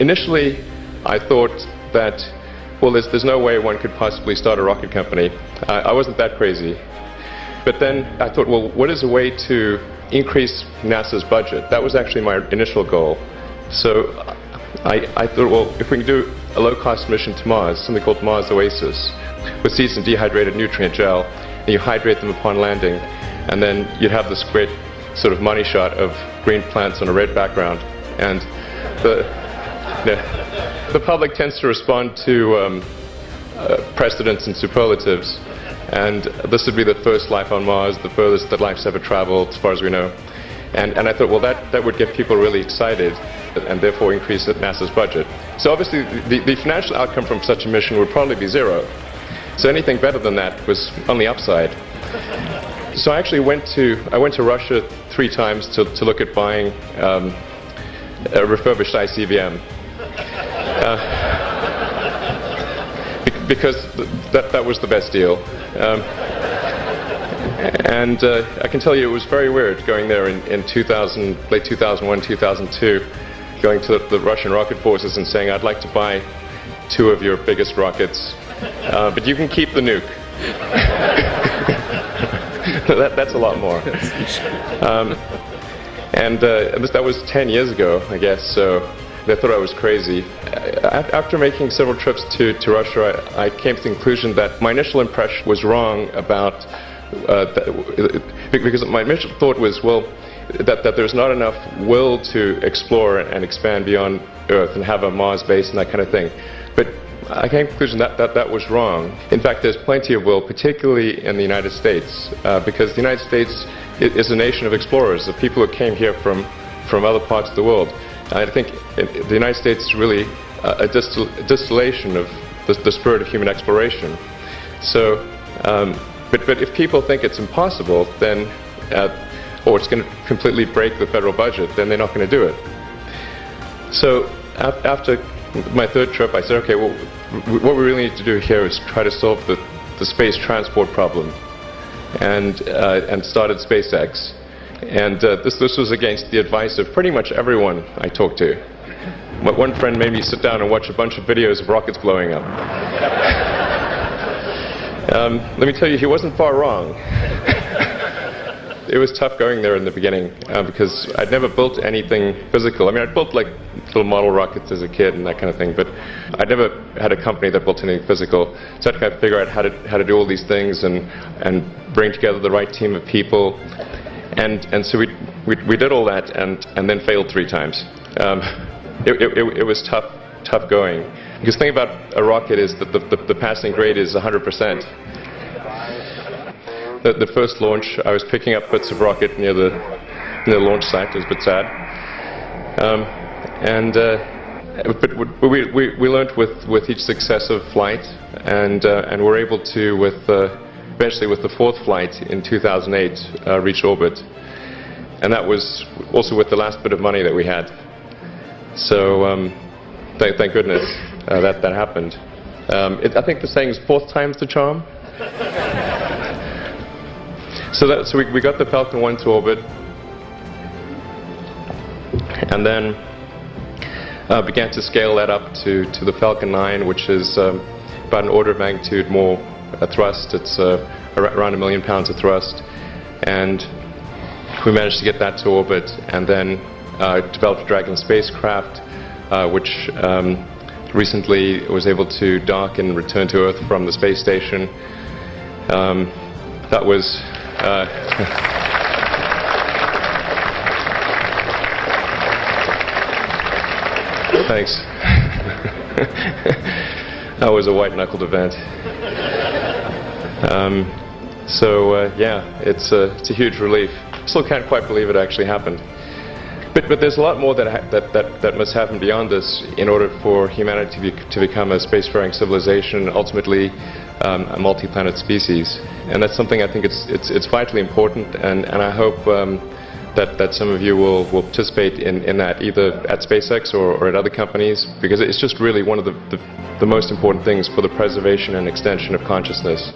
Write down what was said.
Initially, I thought that, well, there's no way one could possibly start a rocket company. I wasn't that crazy. But then I thought, well, what is a way to increase NASA's budget? That was actually my initial goal. So I thought, well, if we can do a low-cost mission to Mars, something called Mars Oasis, with seeds and dehydrated nutrient gel, and you hydrate them upon landing, and then you'd have this great sort of money shot of green plants on a red background. And the public tends to respond to precedents and superlatives. And this would be the first life on Mars, the furthest that life's ever traveled, as far as we know. And I thought, well, that would get people really excited, and therefore increase NASA's budget. So obviously, the financial outcome from such a mission would probably be zero. So anything better than that was on the upside. So I actually went to Russia 3 times to look at buying a refurbished ICBM. Because that was the best deal. And I can tell you it was very weird going there in late 2001, 2002, going to the Russian rocket forces and saying, I'd like to buy 2 of your biggest rockets, but you can keep the nuke. That's a lot more. And that was 10 years ago, I guess, so they thought I was crazy. After making several trips to Russia, I came to the conclusion that my initial impression was wrong about because my initial thought was, well, that there's not enough will to explore and expand beyond Earth and have a Mars base and that kind of thing. But I came to the conclusion that was wrong. In fact, there's plenty of will, particularly in the United States, because the United States is a nation of explorers, of people who came here from other parts of the world. I think the United States is really a distillation of the spirit of human exploration. So, but if people think it's impossible, then, or it's going to completely break the federal budget, then they're not going to do it. So after my 3rd trip, I said, okay, well, what we really need to do here is try to solve the space transport problem, and started SpaceX. And this was against the advice of pretty much everyone I talked to. One friend made me sit down and watch a bunch of videos of rockets blowing up. Let me tell you, he wasn't far wrong. It was tough going there in the beginning because I'd never built anything physical. I mean, I'd built like little model rockets as a kid and that kind of thing, but I'd never had a company that built anything physical. So I had to kind of figure out how to do all these things and bring together the right team of people. And so we did all that and then failed 3 times. It was tough going. Because the thing about a rocket is that the passing grade is 100%. The first launch, I was picking up bits of rocket near the launch site. It was a bit sad. But we learned with each successive flight, and were able to, eventually with the 4th flight in 2008, reach orbit. And that was also with the last bit of money that we had. So thank goodness that happened. I think the saying is 4th time's the charm. So we got the Falcon 1 to orbit, and then began to scale that up to the Falcon 9, which is about an order of magnitude more thrust. It's around 1 million pounds of thrust, and we managed to get that to orbit, and then developed a Dragon spacecraft, which recently was able to dock and return to Earth from the space station. That was thanks. That was a white-knuckled event. Yeah, it's a huge relief. Still can't quite believe it actually happened. But there's a lot more that must happen beyond this in order for humanity to become a spacefaring civilization, and ultimately a multi-planet species. And that's something I think it's vitally important, and I hope that some of you will participate in that, either at SpaceX or at other companies, because it's just really one of the most important things for the preservation and extension of consciousness.